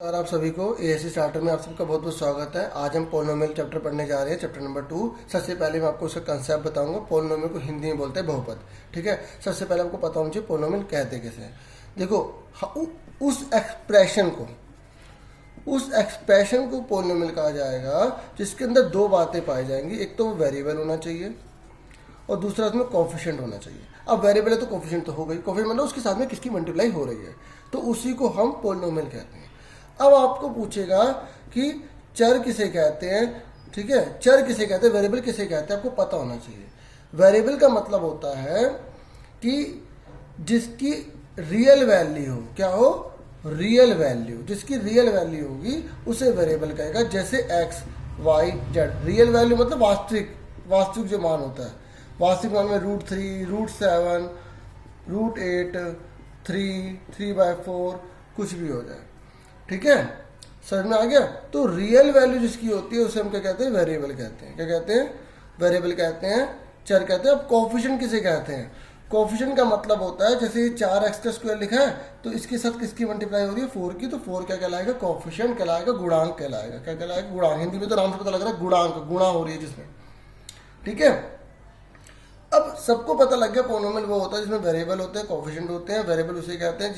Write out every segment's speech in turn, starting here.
और आप सभी को एएससी स्टार्टर में आप सबका बहुत बहुत स्वागत है। आज हम पोलिनोमियल चैप्टर पढ़ने जा रहे हैं, चैप्टर नंबर 2। सबसे पहले मैं आपको उसका कंसेप्ट बताऊंगा। पोलिनोमियल को हिंदी में बोलते हैं बहुपद। ठीक है, सबसे पहले आपको पता होना चाहिए पोलिनोमियल कहते कैसे हैं। देखो, उस एक्सप्रेशन को पोलिनोमियल कहा जाएगा जिसके अंदर दो बातें पाई जाएंगी। एक तो वो वेरिएबल होना चाहिए और दूसरा उसमें कोफिशिएंट होना चाहिए। अब वेरिएबल है तो कोफिशिएंट तो हो गई, कोफिशिएंट मतलब उसके साथ में किसकी मल्टीप्लाई हो रही है, तो उसी को हम पोलिनोमियल कहते हैं। अब आपको पूछेगा कि चर किसे कहते हैं। ठीक है, चर किसे कहते हैं, वेरिएबल किसे कहते हैं, आपको पता होना चाहिए। वेरिएबल का मतलब होता है कि जिसकी रियल वैल्यू हो, क्या हो, रियल वैल्यू, जिसकी रियल वैल्यू होगी उसे वेरिएबल कहेगा। जैसे X Y Z, real value मतलब वास्तविक जो मान होता है। वास्तविक मान में √3, √7, √8, 3/4 कुछ भी हो जाए। ठीक है, समझ में आ गया। तो रियल वैल्यू जिसकी होती है उसे हम क्या कहते हैं, वेरिएबल कहते हैं। क्या कहते हैं, वेरिएबल कहते हैं, चर कहते हैं। अब कोफिशिएंट किसे कहते हैं, कोफिशिएंट का मतलब होता है जैसे 4x का स्क्वायर लिखा है तो इसके साथ किसकी मल्टीप्लाई हो रही है, 4 की, तो 4 क्या कहलाएगा, कोफिशिएंट कहलाएगा, गुणांक कहलाएगा। क्या कहलाएगा, गुणांक। हिंदी में तो नाम से पता लग रहा है, गुणांक, गुणा हो रही है जिसमें। ठीक है, अब सबको पता लग गया पोलिनोमियल वो होता है जिसमें वेरिएबल होते हैं, कोफिशिएंट होते हैं। वेरिएबल उसे कहते हैं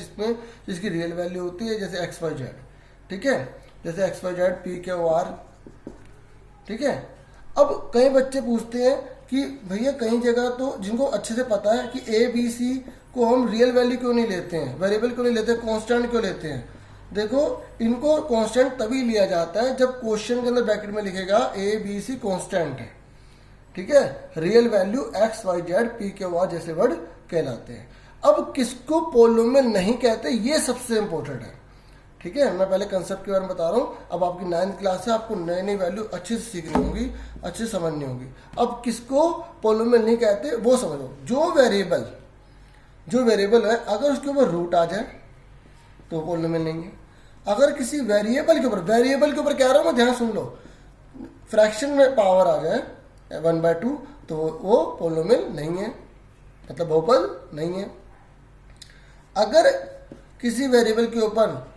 जिसकी रियल वैल्यू होती है, जैसे एक्स वाई जेड। ठीक है, जैसे X Y Z, P Q R. ठीक है, अब कई बच्चे पूछते हैं कि भैया कई जगह तो जिनको अच्छे से पता है कि ए बी सी को हम रियल वैल्यू क्यों नहीं लेते हैं, वेरिएबल क्यों नहीं लेते, कांस्टेंट क्यों लेते हैं। देखो, इनको कांस्टेंट तभी लिया जाता है जब क्वेश्चन के अंदर ब्रैकेट में लिखेगा ए बी सी कांस्टेंट है। ठीक है, real value X Y Z P Q R जैसे वर्ड कहलाते हैं। अब किसको पोलिनोमियल नहीं कहते, ये सबसे इंपॉर्टेंट है। ठीक है, मैं पहले कंसेप्ट के बारे में बता रहा हूँ। अब आपकी 9th क्लास है, आपको नई नई वैल्यू अच्छे से सीखनी होगी, अच्छे से समझनी होगी। अब किसको पोलिनोमियल नहीं कहते वो समझो। जो वेरिएबल है अगर उसके ऊपर रूट आ जाए तो पोलिनोमियल नहीं है। अगर किसी वेरिएबल के ऊपर कह रहा हूँ मैं, ध्यान सुन लो, फ्रैक्शन में पावर आ जाए 1/2 तो वो पोलिनोमियल नहीं है, मतलब बहुपद नहीं है। अगर किसी वेरिएबल के ऊपर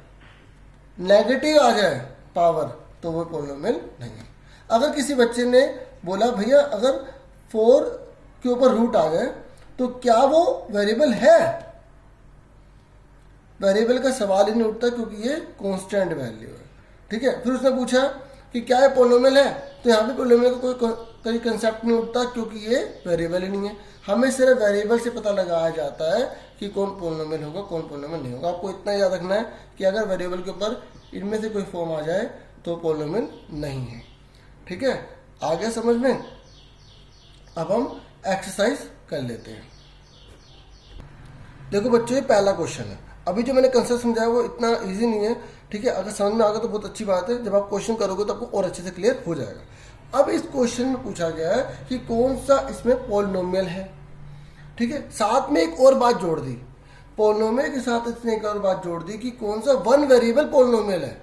नेगेटिव आ जाए पावर तो वो पोलिनोमियल नहीं है। अगर किसी बच्चे ने बोला भैया अगर 4 के ऊपर रूट आ जाए तो क्या वो वेरिएबल है, वेरिएबल का सवाल ही नहीं उठता क्योंकि ये कांस्टेंट वैल्यू है। ठीक है, फिर उसने पूछा कि क्या ये पोलिनोमियल है, तो यहाँ पे पोलिनोमियल का कोई कंसेप्ट नहीं उठता क्योंकि ये वेरिएबल ही नहीं है। हमें सिर्फ वेरिएबल से पता लगाया जाता है कि कौन पोलिनोमियल होगा, कौन पोलिनोमियल नहीं होगा। आपको इतना याद रखना है कि अगर वेरिएबल के ऊपर इनमें से कोई फॉर्म आ जाए तो पोलिनोमियल नहीं है। ठीक है, आ गया समझ में। अब हम एक्सरसाइज कर लेते हैं। देखो बच्चों, ये पहला क्वेश्चन है। अभी जो मैंने कंसेप्ट समझाया वो इतना इजी नहीं है। ठीक है, अगर समझ में आ गया तो बहुत अच्छी बात है, जब आप क्वेश्चन करोगे तो आपको और अच्छे से क्लियर हो जाएगा। अब इस क्वेश्चन में पूछा गया है कि कौन सा इसमें पोलिनोमियल है। ठीक है, साथ में एक और बात जोड़ दी, पोलिनोमियल के साथ इसने एक और बात जोड़ दी कि कौन सा वन वेरिएबल पोलिनोमियल है।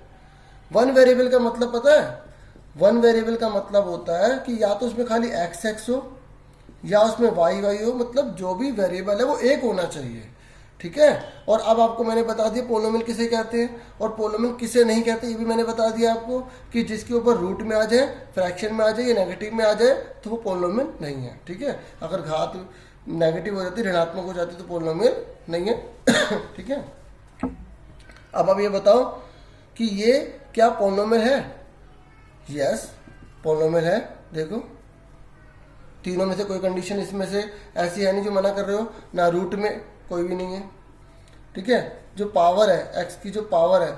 वन वेरिएबल का मतलब पता है, वन वेरिएबल का मतलब होता है कि या तो उसमें खाली एक्स एक्स हो या उसमें वाई वाई हो, मतलब जो भी वेरिएबल है वो एक होना चाहिए। ठीक है, और अब आपको मैंने बता दिया पोलिनोमियल किसे कहते हैं और पोलिनोमियल किसे नहीं कहते, ये भी मैंने बता दिया आपको कि जिसके ऊपर रूट में आ जाए, फ्रैक्शन में आ जाए या नेगेटिव में आ जाए तो वो पोलिनोमियल नहीं है। ठीक है, अगर घात नेगेटिव हो जाती, ऋणात्मक हो जाती तो पोलिनोमियल नहीं है। ठीक है, अब आप ये बताओ कि ये क्या पोलिनोमियल है। यस, पोलिनोमियल है। देखो, तीनों में से कोई कंडीशन इसमें से ऐसी है नहीं जो मना कर रहे हो, ना रूट में कोई भी नहीं है। ठीक है, जो पावर है, एक्स की जो पावर है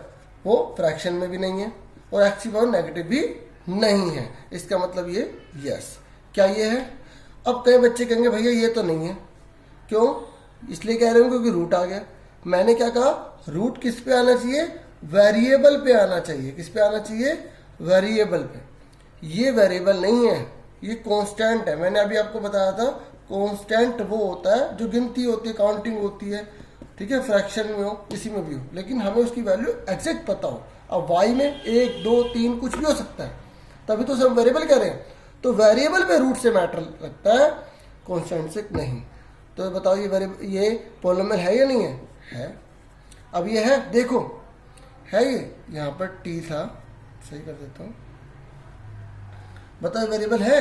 वो फ्रैक्शन में भी नहीं है और एक्स की पावर नेगेटिव भी नहीं है। इसका मतलब ये यस, क्या ये है। अब कई बच्चे कहेंगे भैया ये तो नहीं है, क्यों, इसलिए कह रहे हूँ क्योंकि रूट आ गया। मैंने क्या कहा, रूट किस पे आना चाहिए, वेरिएबल पे आना चाहिए। किस पे आना चाहिए, वेरिएबल पे। ये वेरिएबल नहीं है, ये कांस्टेंट है। मैंने अभी आपको बताया था कांस्टेंट वो होता है जो गिनती होती है, काउंटिंग होती है। ठीक है, फ्रैक्शन में हो, किसी में भी हो, लेकिन हमें उसकी वैल्यू एग्जैक्ट पता हो। अब वाई में 1 2 3 कुछ भी हो सकता है, तभी तो सब वेरिएबल कह रहे हैं। तो वेरिएबल पे रूट से मैटर लगता है, कांस्टेंट से नहीं। तो बताओ ये पोलिनोमियल है या नहीं है। अब ये है, देखो है ये, यहाँ पर टी था, सही कर देता हूँ। बताओ वेरिएबल है?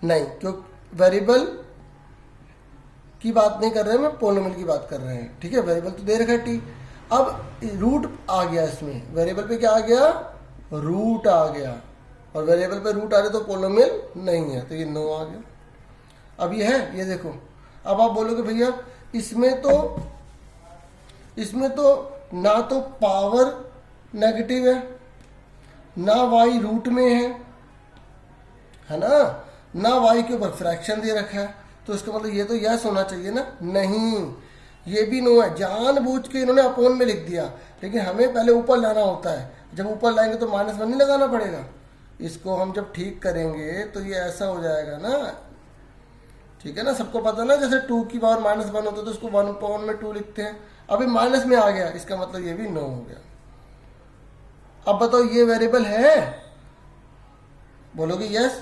नहीं, क्यों? वेरिएबल की बात नहीं कर रहे हैं, मैं पोलिनोमियल की बात कर रहे हैं। ठीक है, वेरिएबल तो दे रखा है टी। अब रूट आ गया इसमें, वेरिएबल पे क्या आ गया? रूट आ गया, और वेरिएबल पे रूट आ रहे तो पोलिनोमियल नहीं है, तो ये 9 आ गया। अब ये है, ये देखो। अब आप बोलोगे भैया इसमें तो ना तो पावर नेगेटिव है, ना वाई रूट में है ना, ना वाई के ऊपर फ्रैक्शन दे रखा है, तो इसका मतलब ये तो यस होना चाहिए ना। नहीं, ये भी नो है, जानबूझ के इन्होंने अपोन में लिख दिया, लेकिन हमें पहले ऊपर लाना होता है। जब ऊपर लाएंगे तो -1 नहीं लगाना पड़ेगा। इसको हम जब ठीक करेंगे तो ये ऐसा हो जाएगा ना, ठीक है ना, सबको पता ना, जैसे 2 की पावर -1 होता है तो उसको 1 में 2 लिखते हैं। अभी माइनस में आ गया, इसका मतलब ये भी 9 हो गया। अब बताओ ये वेरिएबल है? बोलोगे यस,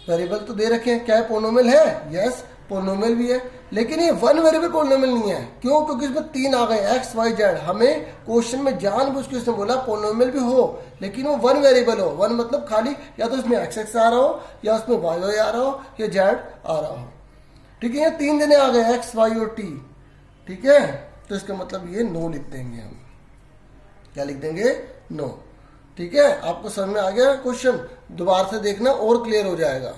वेरिएबल तो दे रखे हैं। क्या है? पोलिनोमियल है। यस, पोलिनोमियल भी है, लेकिन ये 1 वेरिएबल पोलिनोमियल नहीं है। क्यों? क्योंकि इसमें 3 आ गए, एक्स वाई जेड। हमें क्वेश्चन में जानबूझ के उसने बोला पोलिनोमियल भी हो, लेकिन वो 1 वेरिएबल हो। 1 मतलब खाली या तो इसमें एक्स आ रहा हो, या उसमें वाई वाई आ रहा हो, या जेड आ रहा हो। ठीक है, ये 3 जने आ गए, एक्स वाई और टी। ठीक है, तो इसका मतलब ये 9 लिख देंगे हम। क्या लिख देंगे? 9। ठीक है, आपको समझ में आ गया क्वेश्चन? दोबारा से देखना और क्लियर हो जाएगा।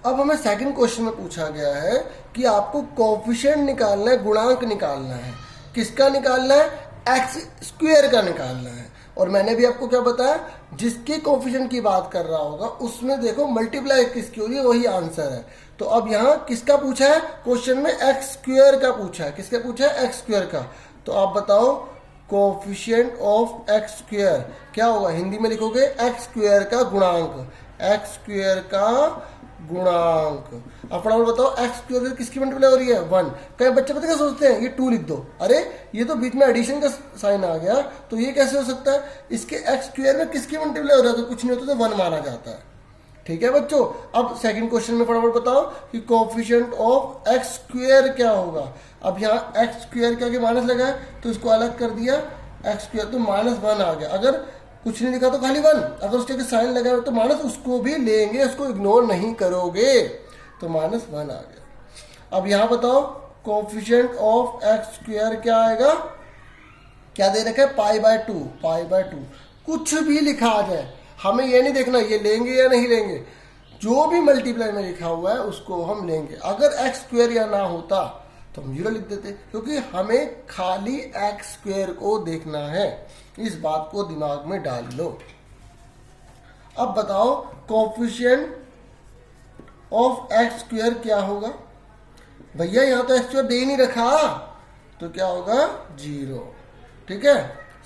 अब हमें सेकंड क्वेश्चन में पूछा गया है कि आपको कोएफिशिएंट निकालना है, गुणांक निकालना है। किसका निकालना है? एक्स स्क्वायर का निकालना है। और मैंने भी आपको क्या बताया, जिसके कोएफिशिएंट की बात कर रहा होगा उसमें देखो मल्टीप्लाई किसकी हो रही है, वही आंसर है। तो अब यहाँ किसका पूछा है क्वेश्चन में? एक्स स्क्वायर का पूछा है। किसका पूछा है? एक्स स्क्वायर का। तो आप बताओ कोएफिशिएंट ऑफ एक्स स्क्वायर क्या होगा? हिंदी में लिखोगे एक्स स्क्वायर का गुणांक, एक्स स्क्वायर का गुणांक। अब फटाफट बताओ एक्स स्क्वायर किसकी मल्टीप्लाई हो रही है? 1। कई बच्चे पता क्या सोचते हैं, ये 2 लिख दो। अरे ये तो बीच में एडिशन का साइन आ गया, तो ये कैसे हो सकता है? इसके एक्स स्क्वायर में किसकी मल्टीप्लाई हो रहा है? तो कुछ नहीं होता, तो 1 माना जाता है। ठीक है बच्चों, अब सेकंड क्वेश्चन में फटाफट बताओ कि कोएफिशिएंट ऑफ एक्स स्क्वायर क्या होगा। अब यहाँ एक्स स्क्वायर के आगे माइनस लगा है, तो इसको अलग कर दिया, एक्स स्क्वायर तो -1 आ गया। अगर कुछ नहीं लिखा तो खाली 1, अगर उसके आगे साइन लगा है तो माइनस उसको भी लेंगे, उसको इग्नोर नहीं करोगे, तो -1 आ गया। अब यहाँ बताओ कोएफिशिएंट ऑफ एक्स स्क्वायर क्या आएगा? क्या दे रखा है? π/2, π/2। कुछ भी लिखा आ जाए, हमें ये नहीं देखना ये लेंगे या नहीं लेंगे, जो भी मल्टीप्लाई में लिखा हुआ है उसको हम लेंगे। अगर एक्स स्क्वायर या ना होता तो हम 0 लिख देते, क्योंकि हमें खाली एक्स स्क्वायर को देखना है। इस बात को दिमाग में डाल लो। अब बताओ कोएफिशिएंट ऑफ एक्स स्क्वायर क्या होगा? भैया यहाँ तो एक्स स्क्वायर दे ही नहीं रखा, तो क्या होगा? 0। ठीक है,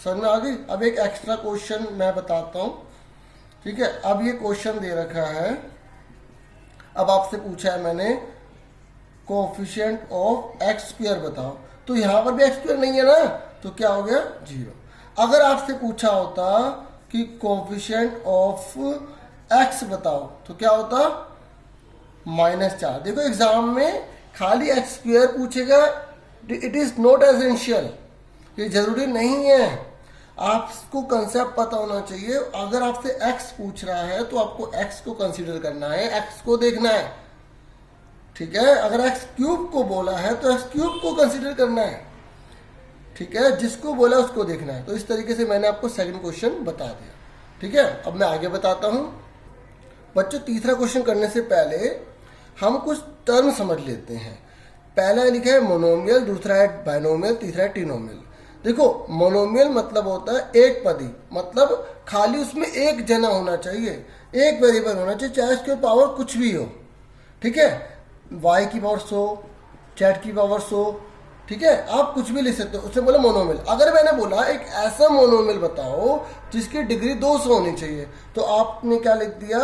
समझ में आ गई? अब एक एक्स्ट्रा क्वेश्चन मैं बताता हूं। ठीक है, अब ये क्वेश्चन दे रखा है, अब आपसे पूछा है मैंने कोएफिशिएंट ऑफ एक्स स्क्वायर बताओ, तो यहां पर भी एक्स स्क्वायर नहीं है ना, तो क्या हो गया? 0। अगर आपसे पूछा होता कि कोएफिशिएंट ऑफ एक्स बताओ, तो क्या होता? -4। देखो एग्जाम में खाली एक्स स्क्वायर पूछेगा, इट इज नॉट एसेंशियल, ये जरूरी नहीं है। आपको कंसेप्ट पता होना चाहिए। अगर आपसे एक्स पूछ रहा है तो आपको एक्स को कंसीडर करना है, एक्स को देखना है। ठीक है, अगर एक्स क्यूब को बोला है तो एक्स क्यूब को कंसीडर करना है। ठीक है, जिसको बोला उसको देखना है। तो इस तरीके से मैंने आपको सेकंड क्वेश्चन बता दिया। ठीक है, अब मैं आगे बताता हूं बच्चों। तीसरा क्वेश्चन करने से पहले हम कुछ टर्म समझ लेते हैं। पहला लिखा है मोनोमियल, दूसरा है बाइनोमियल, तीसरा है ट्रिनोमियल। देखो मोनोमियल मतलब होता है एक पदी, मतलब खाली उसमें एक जना होना चाहिए, एक वेरिएबल होना चाहिए, चाहे उसके पावर कुछ भी हो। ठीक है, y की पावर 100, z की पावर 100। ठीक है, आप कुछ भी लिख सकते हो, उससे बोला मोनोमियल। अगर मैंने बोला एक ऐसा मोनोमियल बताओ जिसकी डिग्री 200 होनी चाहिए, तो आपने क्या लिख दिया?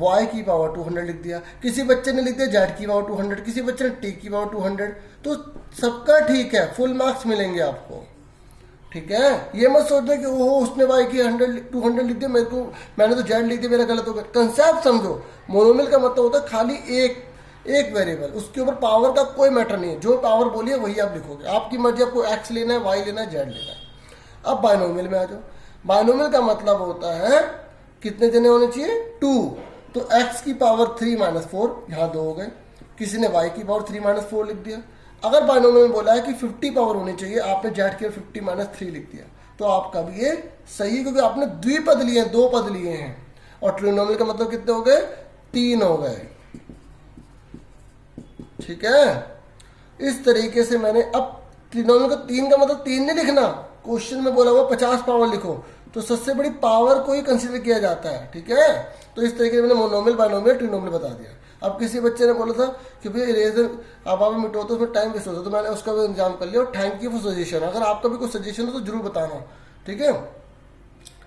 y की पावर 200 लिख दिया। किसी बच्चे ने लिख दिया z की पावर 200, किसी बच्चे ने t की पावर 200। तो सबका ठीक है, फुल मार्क्स मिलेंगे आपको। ठीक है, ये मत सोचना कि ओहो उसने y की 200 लिख दिया, मैंने तो z लिख दिया, मेरा गलत हो गया। कंसेप्ट समझो, मोनोमियल का मतलब होता है खाली एक वेरिएबल, उसके ऊपर पावर का कोई मैटर नहीं है, जो पावर बोलिए वही आप लिखोगे। आपकी मर्जी, आपको x लेना है, y लेना है, z लेना है। अब बाइनोमियल में आ जाओ। बाइनोमियल का मतलब होता है कितने जने होने चाहिए, 2। तो x की पावर 3 माइनस 4, यहाँ 2 हो गए। किसी ने y की पावर 3 माइनस 4 लिख दिया। अगर बाइनोमियल में बोला है कि 50 पावर होनी चाहिए, आपने z की 50 माइनस 3 लिख दिया, तो आपका भी ये सही, क्योंकि आपने द्विपद लिए हैं, 2 पद लिए हैं। और ट्रिनोमियल का मतलब कितने हो गए, 3 हो गए। ठीक है, इस तरीके से मैंने, अब ट्रिनोमियल का 3 का मतलब 3 नहीं लिखना, क्वेश्चन में बोला हुआ 50 पावर लिखो, तो सबसे बड़ी पावर को ही कंसीडर किया जाता है। ठीक है, तो इस तरीके से मैंने मोनोमियल, बाइनोमियल, ट्रिनोमियल बता दिया। अब किसी बच्चे ने बोला था कि भाई इरेजर अब आप मिटो तो उसमें टाइम वेस्ट होता है, तो मैंने उसका भी इंतजाम कर लिया। और थैंक यू फॉर सजेशन। अगर आपका भी कोई सजेशन हो तो जरूर बताना, ठीक है,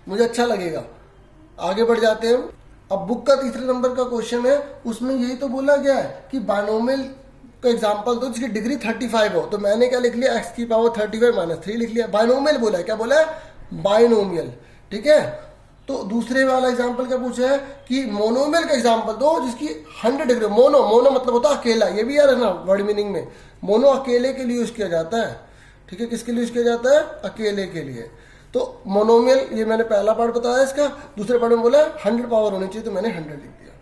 मुझे अच्छा लगेगा। आगे बढ़ जाते हैं। अब बुक का तीसरे नंबर का क्वेश्चन है, उसमें यही तो बोला गया है कि बाइनोमियल का एग्जांपल दो जिसकी डिग्री 35 हो। तो मैंने क्या लिख लिया, x की पावर 35 माइनस 3 लिख लिया। बाइनोमियल बोला है, क्या बोला है, बाइनोमियल। ठीक है, तो दूसरे वाला एग्जांपल क्या पूछा है कि मोनोमियल का एग्जांपल दो जिसकी 100 डिग्री। मोनो, मोनो मतलब होता है अकेला, ये भी याद है ना वर्ड मीनिंग में। मोनो अकेले के लिए यूज किया जाता है। ठीक है, किसके लिए यूज किया जाता है, अकेले के लिए। तो मोनोमियल, ये मैंने पहला पार्ट बताया इसका। दूसरे पार्ट में बोला 100 पावर होनी चाहिए, तो मैंने 100 लिख दिया।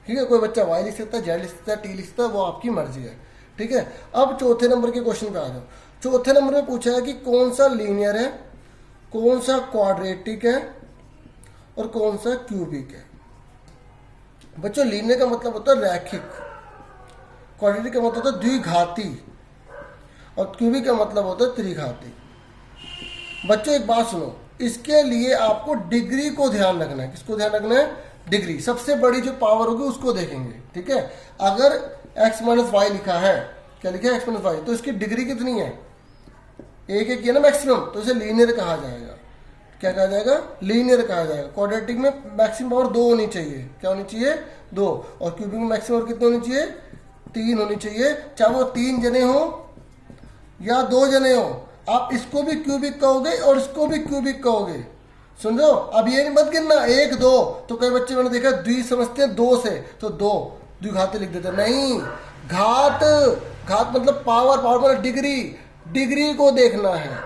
ठीक है, कोई बच्चा y लिख सकता है, z लिख सकता है, t लिख सकता है, वो आपकी मर्जी है। ठीक है, अब चौथे नंबर के क्वेश्चन पे आ जाओ। चौथे नंबर में पूछा है कि कौन सा लीनियर है, कौन सा क्वाड्रेटिक है और कौन सा क्यूबिक है। बच्चों, लीनियर का मतलब होता है रैखिक, क्वाड्रेटिक का मतलब होता है द्विघाती, और क्यूबिक का मतलब होता है त्रिघाती। बच्चों एक बात सुनो, इसके लिए आपको डिग्री को ध्यान रखना है। किसको ध्यान रखना है, डिग्री। सबसे बड़ी जो पावर होगी उसको देखेंगे। ठीक है, अगर x माइनस वाई लिखा है, क्या लिखा है, x माइनस वाई, तो इसकी डिग्री कितनी है, एक एक है ना मैक्सिमम, तो इसे लीनियर कहा जाएगा। क्या कहा जाएगा, लीनियर कहा जाएगा। क्वाड्रेटिक में मैक्सिमम पावर 2 होनी चाहिए, क्या होनी चाहिए, 2। और क्यूबिक में मैक्सिमम पावर कितनी होनी चाहिए, 3 होनी चाहिए। चाहे वो 3 जने हो या 2 जने हो, आप इसको भी क्यूबिक कहोगे और इसको भी क्यूबिक कहोगे। सुन रहे हो, अब ये नहीं मत गिनना 1 2। तो कई बच्चे मैंने देखा द्वि समझते हैं 2 से, तो 2 द्विघाती लिख देते, नहीं, घात। घात मतलब पावर, पावर मतलब डिग्री, डिग्री को देखना है।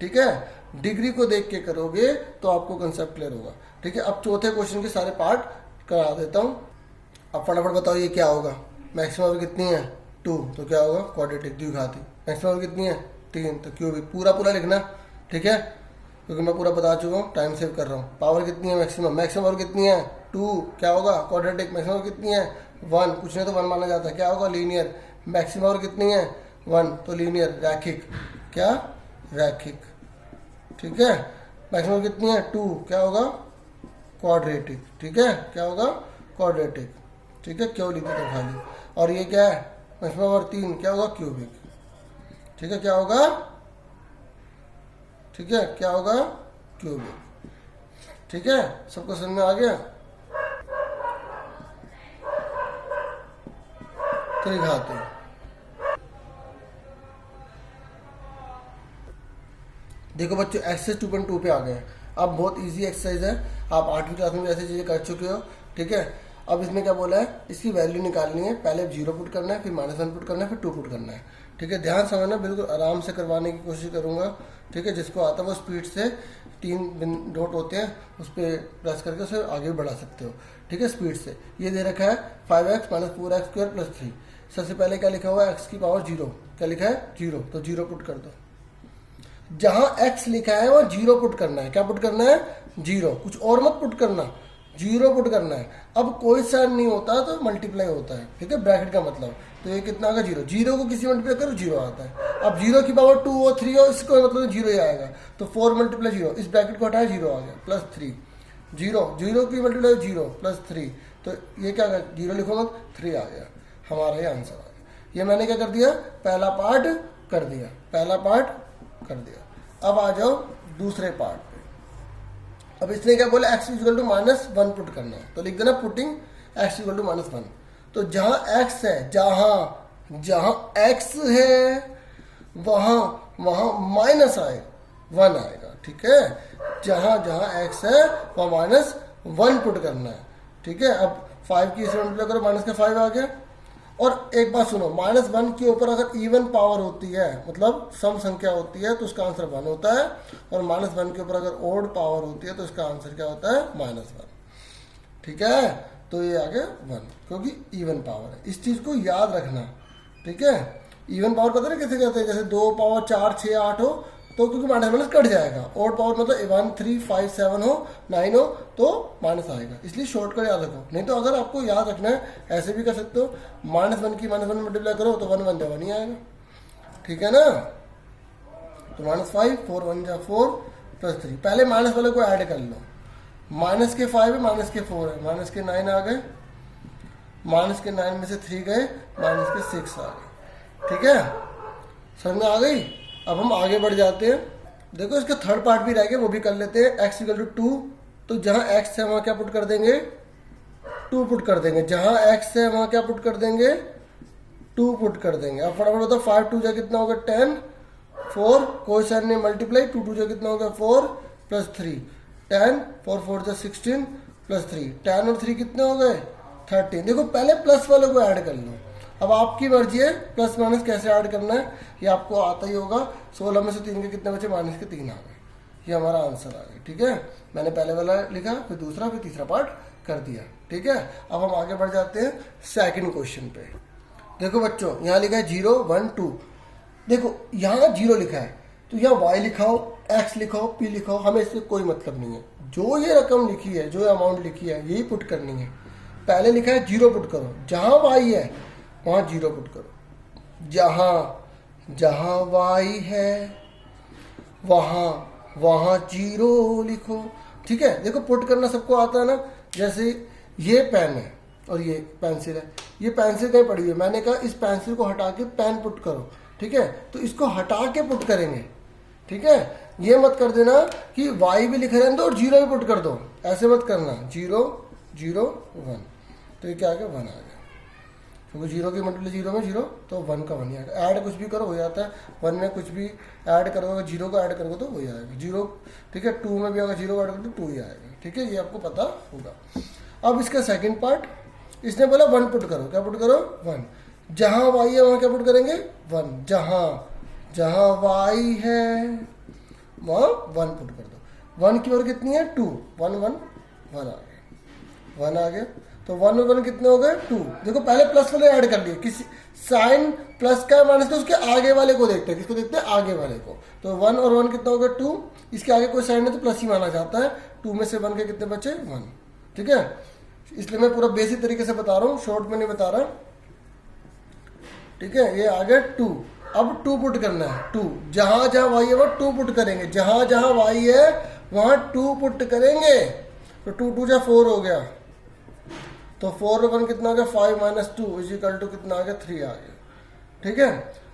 ठीक है, डिग्री को देख के करोगे तो आपको कंसेप्ट क्लियर होगा। ठीक है, अब चौथे क्वेश्चन के सारे पार्ट करा देता हूं। अब फटाफट बताओ ये क्या होगा। मैक्सिमम कितनी है, 2, तो क्या होगा, क्वाड्रेटिक द्विघाती। मैक्सिमम कितनी है, 3, तो क्यूबिक। पूरा पूरा लिखना, ठीक है, क्योंकि मैं पूरा बता चुका हूँ, टाइम सेव कर रहा हूँ। पावर कितनी है, मैक्सिमम, मैक्सिमम पावर कितनी है, 2, क्या होगा, क्वाड्रेटिक। मैक्सिमम कितनी है, 1, कुछ नहीं तो 1 माना जाता है, क्या होगा, लीनियर। मैक्सिमम पावर कितनी है, 1, तो लीनियर। रैखिक, क्या, रैखिक। ठीक है, मैक्सिमम कितनी है, 2, क्या होगा, क्वाड्रेटिक। ठीक है, क्या होगा, क्वाड्रेटिक। ठीक है, क्यों लिख देते खाली। और ये क्या है, मैक्सिमम पावर 3, क्या होगा, क्यूबिक। ठीक है, क्या होगा, ठीक है, क्या होगा, क्यूबिक। ठीक है, सबको समझ में आ गया। त्रिघाती। देखो बच्चों, एक्सरसाइज 2.2 पे आ गए हैं। अब बहुत इजी एक्सरसाइज है, आप 8वीं क्लास में भी ऐसी चीजें कर चुके हो। ठीक है, अब इसमें क्या बोला है, इसकी वैल्यू निकालनी है। पहले 0 पुट करना है, फिर -1 पुट करना है, फिर 2 पुट करना है। ठीक है, ध्यान समझना, बिल्कुल आराम से करवाने की कोशिश करूंगा। ठीक है, जिसको आता है वो स्पीड से 3 डॉट होते हैं उस पर प्रेस करके उसे आगे बढ़ा सकते हो। ठीक है, स्पीड से। ये दे रखा है 5x minus 4x square plus 3। सबसे पहले क्या लिखा हुआ है, x की पावर 0, क्या लिखा है, 0, तो 0 पुट कर दो। जहां x लिखा है वहां 0 पुट करना है। क्या पुट करना है, 0, कुछ और मत पुट करना, 0 पुट करना है। अब कोई साइन नहीं होता तो मल्टीप्लाई होता है। ठीक है, ब्रैकेट का मतलब, तो ये कितना आएगा, 0। 0 को किसी मल्टीप्लाई करो 0 आता है। अब 0 की पावर 2 हो 3 हो, इसको मतलब 0 ही आएगा। तो 4 मल्टीप्लाई 0, इस ब्रैकेट को हटाया 0 आ गया, प्लस 3। 0 की मल्टीप्लाई 0 प्लस 3, तो ये क्या, 0 लिखो मत, 3 आ गया, हमारा ये आंसर आ गया। ये मैंने क्या कर दिया, पहला पार्ट कर दिया, पहला पार्ट कर दिया। अब आ जाओ दूसरे पार्ट पे। अब इसने क्या बोला, x इक्वल टू -1 पुट करना है, तो लिख देना पुटिंग x इक्वल टू -1। तो जहां x है, जहां x है वहां माइनस आए 1 आएगा। ठीक है, जहां x है वहां -1 पुट करना है। ठीक है, अब 5 की इसे मल्टीप्लाई करो, माइनस का 5 आ गया। और एक बात सुनो, -1 के ऊपर अगर इवन पावर होती है, मतलब सम संख्या होती है, तो उसका आंसर 1 होता है, और -1 के ऊपर अगर ओड पावर होती है तो इसका आंसर क्या होता है? -1। ठीक है, तो ये आ गया 1, क्योंकि इवन पावर है। इस चीज को याद रखना। ठीक है, इवन पावर पता है कैसे कहते हैं? जैसे 2 पावर 4 6 8 हो तो क्योंकि माइनस माइनस कट जाएगा। ओड पावर मतलब 1 3 5 7 हो 9 हो तो माइनस आएगा, इसलिए शॉर्टकट याद रखो। नहीं तो अगर आपको याद रखना है ऐसे भी कर सकते हो, -1 की -1 मल्टीप्लाई करो तो 1 1 जा 1 ही आएगा। ठीक है ना, तो -5 4 1 जा 4 + 3। पहले माइनस वाले को ऐड कर लो। माइनस के 5 है, माइनस के 4 है, माइनस के 9 आ गए, माइनस के 9 में से 3 गए, माइनस के 6 आ गए। ठीक है, समझ में आ गई? अब हम आगे बढ़ जाते हैं। देखो इसका थर्ड पार्ट भी रह गया, वो भी कर लेते हैं। x = 2, तो जहां x है वहां क्या पुट कर देंगे? 2 पुट कर देंगे। जहां x है वहां क्या पुट कर देंगे? 2 पुट कर देंगे। अब फटाफट बताओ, 5 2 जा कितना होगा? 10, 4 कोई साइन नहीं, मल्टीप्लाई 2 2 जा कितना होगा? 4 + 3 10, 4 4 जा 16 + 3 10 और 3 कितने हो गए? 13। देखो पहले प्लस वाले को ऐड कर लो। अब आपकी मर्जी है प्लस माइनस कैसे ऐड करना है, ये आपको आता ही होगा। 16 में से 3 के कितने बचे? -के 3 आ गए। ये हमारा आंसर आ गया। ठीक है, मैंने पहले वाला लिखा, फिर दूसरा, फिर तीसरा पार्ट कर दिया। ठीक है, अब हम आगे बढ़ जाते हैं सेकंड क्वेश्चन पे। देखो बच्चों, यहाँ लिखा है 0 1 2। देखो यहाँ 0 लिखा है, तो यहाँ y लिखाओ, x लिखाओ, p लिखाओ, हमें इससे कोई मतलब नहीं है। जो ये रकम लिखी है, जो अमाउंट लिखी है, यही पुट करनी है। पहले लिखा है 0 पुट करो, जहां y है वहां 0 पुट करो। जहां y है वहां 0 लिखो। ठीक है, देखो पुट करना सबको आता है ना। जैसे ये पेन है और ये पेंसिल है, ये पेंसिल कहीं पड़ी हुई है, मैंने कहा इस पेंसिल को हटा के पेन पुट करो। ठीक है, तो इसको हटा के पुट करेंगे। ठीक है, ये मत कर देना कि y भी लिख रहे हैं तो और 0 भी पुट कर दो, ऐसे मत करना। 0 0 1, तो ये क्या आ गया? 1 आ गया, क्योंकि 0 की मल्टीप्लाई 0 में 0, तो 1 का 1 ही आएगा। ऐड कुछ भी करो हो जाता है, 1 में कुछ भी ऐड करोगे, 0 को ऐड करोगे तो वही आएगा 0। ठीक है, 2 में भी अगर 0 ऐड करोगे तो 2 ही आएगा। ठीक है, ये आपको पता होगा। अब इसका सेकंड पार्ट, इसने बोला 1 पुट करो, क्या पुट करो? 1। जहां y है वहां क्या पुट करेंगे? 1। जहां y है वहां 1 पुट कर दो। 1 की ओर कितनी है? 2, 1 1 1 आ गया, 1 आ गया। तो 1 और 1 कितने हो गए? 2। देखो पहले प्लस वाले ऐड कर लिए, किसी साइन प्लस का माइनस, तो उसके आगे वाले को देखते हैं। किसको देखते हैं? आगे वाले को। तो 1 और 1 कितना हो गया? 2। इसके आगे कोई साइन है तो प्लस ही माना जाता है। 2 में से 1 के कितने बचे? 1। ठीक है, इसलिए मैं पूरा बेसिक तरीके से बता रहा हूँ, शॉर्ट में नहीं बता रहा। ठीक है, ये आ गया 2। अब 2 पुट करना है। 2 जहां y है वहां 2 पुट करेंगे। जहां y है वहां 2 पुट करेंगे। तो 2 2 जा 4 हो गया, तो 4 और 1 कितना आ गया? 5 - 2 = कितना आ गया? 3 आ गया। ठीक है,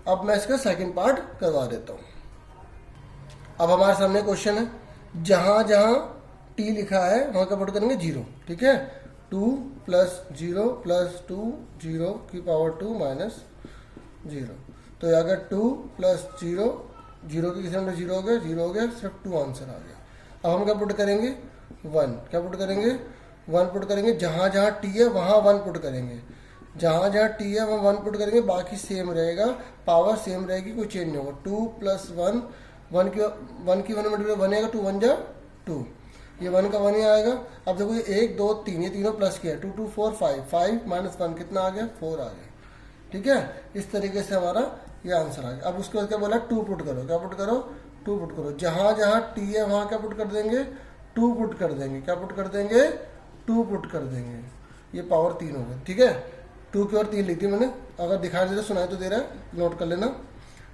अब मैं इसका सेकंड पार्ट करवा देता हूं। अब हमारे सामने क्वेश्चन है, जहां t लिखा है वहां क्या पुट करेंगे? 0। ठीक है, 2 + 0 + 2 0 की पावर 2 - 0। तो ये आ गया 2 + 0, 0 की किसी में 0 हो गया, 0 हो गया, सिर्फ 2 आंसर आ गया। अब हम क्या पुट करेंगे? 1। क्या पुट करेंगे? 1 पुट करेंगे। जहां t है वहां 1 पुट करेंगे। जहां t है वहां 1 पुट करेंगे, बाकी सेम रहेगा, पावर सेम रहेगी, कोई चेंज नहीं होगा। 2 + 1, 1 की 1 मल्टीप्लाई 1 आएगा, 2 1 जा 2, ये 1 का 1 ही आएगा। अब देखो ये 1 2 3, ये तीनों प्लस किया, 2 2 4 5, 5 - 1 कितना आ गया? 4 आ गया। ठीक है, इस तरीके से हमारा ये आंसर आ गया। अब उसके बाद क्या बोला? 2 पुट करो। क्या पुट करो? 2 पुट करो। जहां t है वहां क्या पुट कर देंगे? 2 पुट कर देंगे। क्या पुट कर देंगे? 2 पुट कर देंगे। ये पावर 3 होगा। ठीक है, 2 की ओर 3 लिख दी मैंने, अगर दिखाई दे रहा सुनाई तो दे रहा है, नोट कर लेना।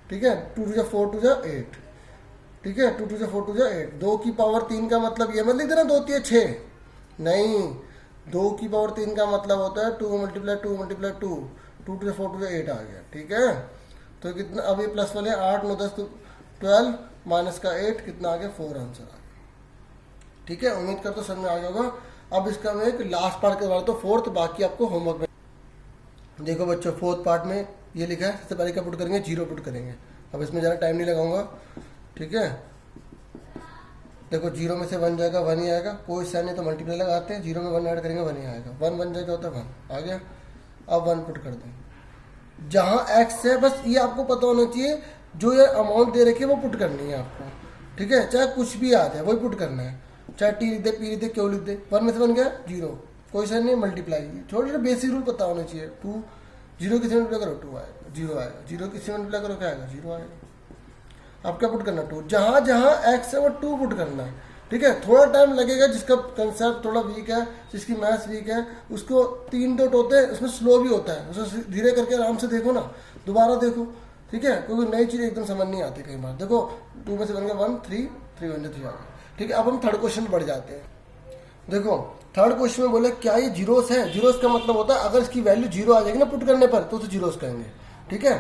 ठीक है, 2 2 जा 4 2 जा 8। ठीक है, 2 2 जा 4 2 जा 8। 2 की पावर 3 का मतलब ये मत लिख देना 2 3 6, नहीं, 2 की पावर 3 का मतलब होता है 2 × 2 × 2, 2 2 जा 4 2 जा 8 आ गया। ठीक है, तो कितना? अब ये प्लस वाले 8 9 10 12 माइनस का 8 कितना आ गया? 4 आंसर आ गया। ठीक है, उम्मीद करता हूं समझ में आ गया होगा। अब इसका मैं एक लास्ट पार्ट करवा रहा हूँ, फोर्थ, बाकी आपको होमवर्क में। देखो बच्चों, फोर्थ पार्ट में ये लिखा है, सबसे पहले क्या पुट करेंगे? 0 पुट करेंगे। अब इसमें ज़्यादा टाइम नहीं लगाऊंगा। ठीक है, देखो 0 में से 1 जाएगा, 1 ही आएगा, कोई साइन नहीं तो मल्टीप्लाई लगाते हैं, 0 में 1 ऐड करेंगे, 1 ही आएगा। 1 1 जाएगा होता है 1 आ गया। अब 1 पुट कर दें, जहाँ एक्स है, बस ये आपको पता होना चाहिए, जो ये अमाउंट दे रखी है वो पुट करनी है आपको, ठीक है। चाहे कुछ भी आ जाए वही पुट करना है, चाहे टी लिख दे, पी लिख दे, क्यों लिख दे। 1 में से बन गया 0, कोई सर नहीं, मल्टीप्लाई। छोटे छोटे बेसिक रूल पता होना चाहिए। 2 0 किसी में मल्टीप्लाई करो 2 आएगा, 0 आएगा। 0 किसी में मल्टीप्लाई करो क्या आएगा, 0 आएगा। आप क्या पुट करना, 2। जहाँ जहाँ एक्स है वो 2 पुट करना है, ठीक है। थोड़ा टाइम लगेगा, जिसका कंसेप्ट थोड़ा वीक है, जिसकी मैथ्स वीक है, उसको 3 डॉट होते हैं, उसमें स्लो भी होता है, उसको धीरे करके आराम से देखो ना, दोबारा देखो, ठीक है। क्योंकि नई चीज़ एकदम समझ नहीं आती कई बार। देखो 2 में से बन गया 1, 3 3 1 3 आ गया, ठीक है। अब हम थर्ड क्वेश्चन में बढ़ जाते हैं। देखो थर्ड क्वेश्चन में बोले क्या ये जीरोस है। जीरोस का मतलब होता है अगर इसकी वैल्यू 0 आ जाएगी ना पुट करने पर, तो उसे जीरोस कहेंगे, ठीक है।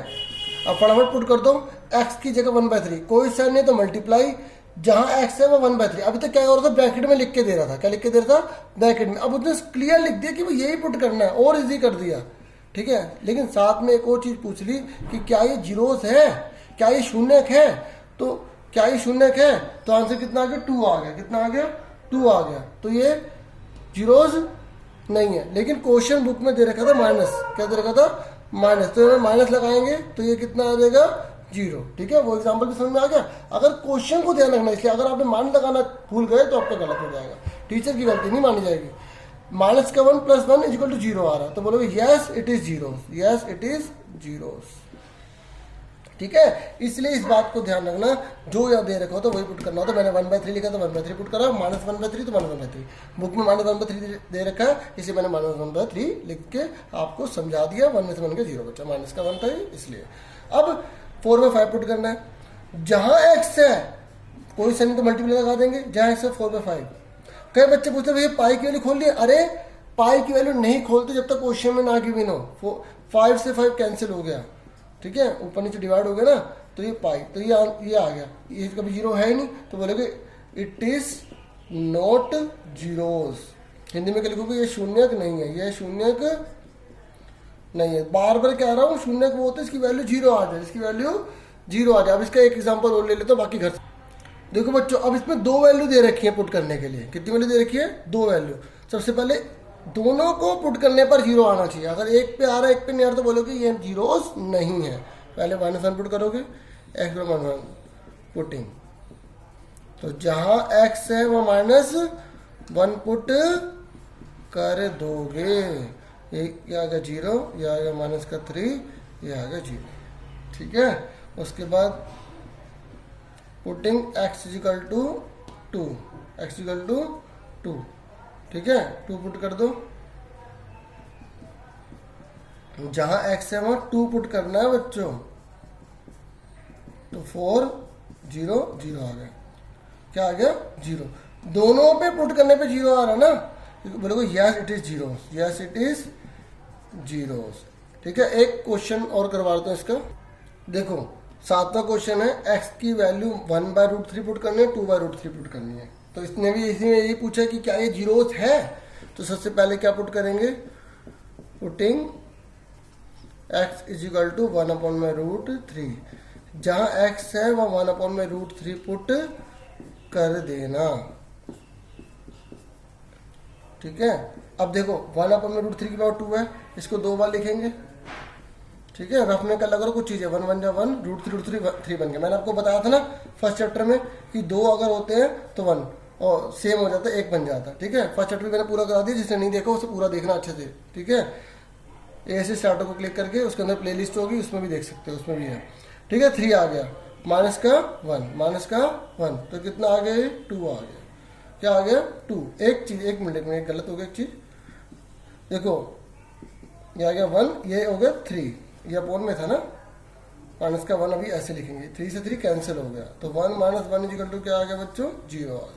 अब फटाफट पुट कर दो, एक्स की जगह 1/3, कोई साइन नहीं तो मल्टीप्लाई, जहां एक्स है वो 1/3। अभी तक क्या हो रहा था, ब्रैकेट में लिख के दे रहा था, क्या लिख के दे रहा था, ब्रैकेट में। अब उसने क्लियर लिख दिया कि वो यही पुट करना है, और इजी कर दिया, ठीक है। लेकिन साथ में एक और चीज पूछ ली कि क्या ये जीरोस है, क्या ये शून्यक है। तो क्या ये शून्यक है, तो आंसर कितना आ गया, 2 आ गया। कितना आ गया, 2 आ गया। तो ये जीरोस नहीं है। लेकिन क्वेश्चन बुक में दे रखा था माइनस, क्या दे रखा था, माइनस। तो माइनस लगाएंगे तो ये कितना आ जाएगा, 0, ठीक है। वो एग्जांपल भी समझ में आ गया। अगर क्वेश्चन को ध्यान रखना, इसलिए अगर आपने मान लगाना भूल गए तो आपका गलत हो जाएगा, टीचर की गलती नहीं मानी जाएगी। माइनस का 1 + 1 = 0 आ रहा है, तो बोलोगे yes it is zero, yes it is zero, ठीक है। इसलिए इस बात को ध्यान रखना, जो यहाँ दे रखा हो तो वही पुट करना होता है। मैंने 1/3 लिखा तो 1/3 पुट करा, -1/3 तो -1/3। बुक में -1/3 दे रखा है, इसलिए मैंने -1/3 लिख के आपको समझा दिया। 1 में से बन के 0 बचा, माइनस का 1 था इसलिए। अब 4/5 पुट करना है। जहां एक्स है कोई सा नहीं तो मल्टीप्लाई लगा देंगे, जहां एक्स है 4/5। कई बच्चे पूछते भैया पाई की वैल्यू खोल लिया। अरे पाई की वैल्यू नहीं खोलते जब तक क्वेश्चन में ना गिवन हो। 5 से 5 कैंसिल हो गया, ठीक है, ऊपर नीचे डिवाइड हो गया ना, तो ये पाई, तो ये आ गया, ये कभी 0 है ही नहीं, तो बोलोगे it is not zeros. Hindi में क्या लिखोगे, ये शून्यक नहीं है, ये शून्यक नहीं है। बार बार कह रहा हूँ, शून्यक वो होता है इसकी वैल्यू 0 आ जाए, इसकी वैल्यू 0 आ जाए। अब इसका एक एग्जांपल और ले लेते हो, बाकी घर से देखो बच्चों। अब इसमें 2 वैल्यू दे रखी है पुट करने के लिए। कितनी वैल्यू दे रखी है, 2 वैल्यू। सबसे पहले दोनों को पुट करने पर 0 आना चाहिए। अगर एक पे आ रहा है एक पे नहीं आ रहा तो बोलोगे ये जीरोस नहीं है। पहले -1 पुट करोगे, x पर -1 पुटिंग, तो जहां x है वो -1 पुट कर दोगे। ये आ गया 0, ये आ गया -3, ये आ गया 0, ठीक है। उसके बाद पुटिंग x = 2, x = 2, ठीक है। 2 पुट कर दो, जहां x है वहां 2 पुट करना है बच्चों, तो 4 0 0 आ गया। क्या आ गया, 0। दोनों पे पुट करने पे 0 आ रहा है ना, बोलोगे yes it is zero, yes it is zero, ठीक है। एक क्वेश्चन और करवा देते हैं इसका। देखो 7वां क्वेश्चन है, x की वैल्यू 1/√3 पुट करनी है, 2/√3 पुट करनी है। तो इसने भी इसी में यही पूछा कि क्या ये जीरोस है। तो सबसे पहले क्या पुट करेंगे, पुटिंग x = 1/√3। जहां x है वह 1/√3 पुट कर देना, ठीक है। अब देखो 1/√3 की पावर 2 है, इसको 2 बार लिखेंगे, ठीक है। रफ में कर लगा कुछ चीज़ है, 1 1 जा 1, √3 बन गया। मैंने आपको बताया था ना फर्स्ट चैप्टर में कि 2 अगर होते हैं तो 1 और सेम हो जाता है, 1 बन जाता है, ठीक है। फर्स्ट चैप्टर मैंने पूरा करा दिया, जिसने नहीं देखा उसे पूरा देखना अच्छे से, ठीक है। ऐसे स्टार्टर को क्लिक करके उसके अंदर प्लेलिस्ट होगी, उसमें भी देख सकते हो, उसमें भी है, ठीक है। 3 आ गया, -1, तो कितना आ गया, 2 आ गया। क्या आ गया, 2। एक चीज, एक मिनट में गलत हो गया एक चीज, देखो ये आ गया 1, ये हो गया 3, ये अपोन में था ना, -1 अभी ऐसे लिखेंगे, 3 से 3 कैंसिल हो गया, तो 1 - 1 = क्या आ गया बच्चों, 0 आ गया।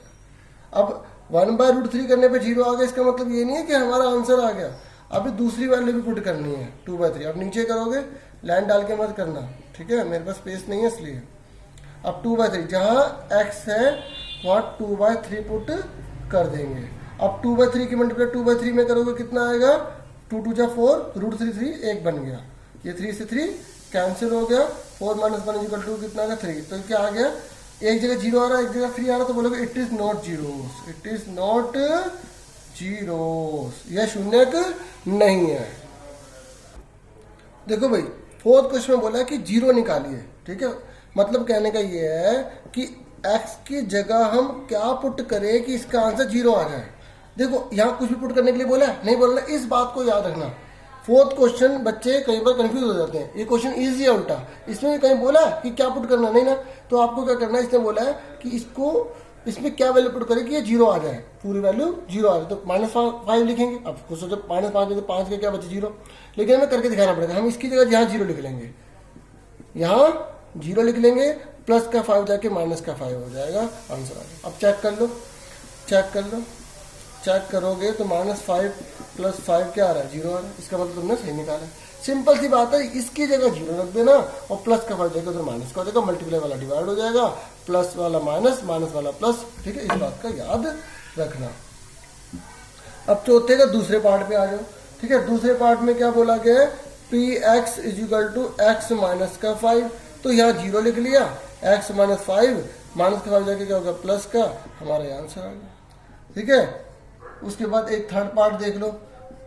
अब 1/√3 करने पे 0 आ गया, इसका मतलब ये नहीं है कि हमारा आंसर आ गया। अभी दूसरी वैल्यू भी पुट करनी है, 2/3। अब नीचे करोगे, लाइन डाल के मत करना, ठीक है, मेरे पास स्पेस नहीं है इसलिए। अब 2/3, जहां x है वहां 2/3 पुट कर देंगे। अब 2/3 की मल्टीप्लाई 2/3 में करोगे, कितना आएगा, 2 2 जा 4, √3 3, 1 बन गया। ये 3 से 3 कैंसिल हो गया, 4 - 1 = कितना आ गया, 3। तो क्या आ गया, एक जगह 0 आ रहा है, एक जगह 3 आ रहा है, तो बोलोगे it is not zeros, it is not zeros, यह शून्यक नहीं है। देखो भाई फोर्थ क्वेश्चन में बोला है कि 0 निकालिए, ठीक है। मतलब कहने का ये है कि x की जगह हम क्या पुट करें कि इसका आंसर 0 आ जाए। देखो यहाँ कुछ भी पुट करने के लिए बोला है, नहीं बोलना, इस बात को याद रखना। फोर्थ क्वेश्चन बच्चे कई बार कंफ्यूज हो जाते हैं, ये क्वेश्चन इजी है उल्टा, इसमें कहीं बोला है कि क्या पुट करना, नहीं ना। तो आपको क्या करना है, इसने बोला है कि इसको इसमें क्या वैल्यू पुट करें कि ये 0 आ जाए, पूरी वैल्यू 0 आ जाए। तो -5 लिखेंगे। अब कुछ सोचो -5 तो 5 के क्या बचे 0, लेकिन हमें करके दिखाना पड़ेगा। हम इसकी जगह यहाँ 0 लिख लेंगे, यहाँ 0 लिख लेंगे, प्लस का 5 जाके माइनस का 5 हो जाएगा, आंसर आ गया। अब चेक कर लो, चेक कर लो, चेक करोगे तो -5 + 5 क्या आ रहा है, 0 आ रहा है। इसका मतलब तुमने सही निकाला। सिंपल सी बात है, इसकी जगह 0 रख देना और प्लस का 5 जाएगा उधर माइनस का हो जाएगा, मल्टीप्लाई वाला डिवाइड हो जाएगा, प्लस वाला माइनस, माइनस वाला प्लस, ठीक है। इस बात का याद रखना। अब चौथे का दूसरे पार्ट पे आ जाओ, ठीक है। दूसरे पार्ट में क्या बोला गया है, px = x माइनस का 5। तो यहाँ 0 लिख लिया, x - 5, माइनस का 5 जाके क्या होगा, प्लस का, हमारा ये आंसर आ गया, ठीक है। उसके बाद एक थर्ड पार्ट देख लो,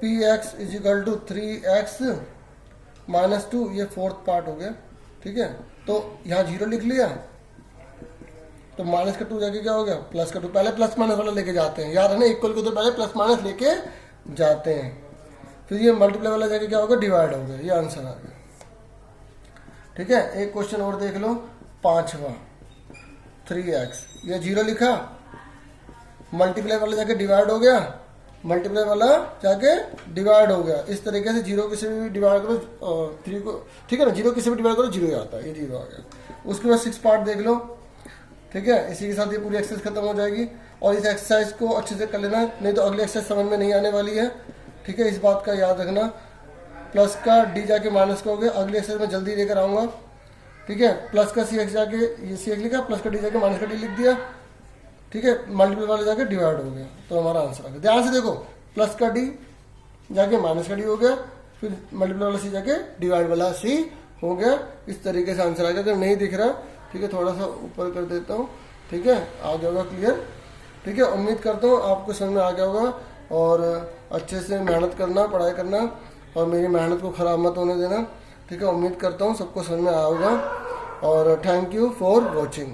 px = 3x - 2, ये फोर्थ पार्ट हो गया, ठीक है। तो यहाँ 0 लिख लिया, तो माइनस का 2 जाके क्या हो गया, प्लस का 2। पहले प्लस माइनस वाला लेके जाते हैं, याद है ना, इक्वल के उधर पहले प्लस माइनस लेके जाते हैं। फिर ये मल्टीप्लाई वाला जाके क्या होगा, डिवाइड हो गया, ये आंसर आ गया, ठीक है। एक क्वेश्चन और देख लो, 5वां, 3x, ये 0 लिखा, मल्टीप्लाई वाला जाके डिवाइड हो गया, मल्टीप्लाई वाला जाके डिवाइड हो गया। इस तरीके से 0 किसी भी डिवाइड करो 3 को, ठीक है ना, 0 किसी भी डिवाइड करो 0 ही आता है, ये 0 आ गया। उसके बाद 6 पार्ट देख लो, ठीक है। इसी के साथ ये पूरी एक्सरसाइज खत्म हो जाएगी। और इस एक्सरसाइज को अच्छे से कर लेना, नहीं तो अगली एक्सरसाइज समझ में नहीं आने वाली है, ठीक है। इस बात का याद रखना। प्लस का d जाके माइनस का हो गया, अगली एक्सरसाइज में जल्दी लेकर आऊँगा, ठीक है। प्लस का cx जाके ये cx लिखा, प्लस का d जाके माइनस का d लिख दिया, ठीक है। मल्टीप्लाई वाले जाके डिवाइड हो गया, तो हमारा आंसर आ गया। ध्यान से देखो, प्लस का d जाके माइनस का d हो गया, फिर मल्टीप्लाई वाला c जाके डिवाइड वाला c हो गया। इस तरीके से आंसर आ गया। अगर नहीं दिख रहा, ठीक है, थोड़ा सा ऊपर कर देता हूँ, ठीक है, आ गया होगा क्लियर, ठीक है। उम्मीद करता हूँ आपको समझ में आ गया होगा। और अच्छे से मेहनत करना, पढ़ाई करना, और मेरी मेहनत को ख़राब मत होने देना, ठीक है। उम्मीद करता हूँ सबको समझ में आया होगा। और थैंक यू फॉर वॉचिंग।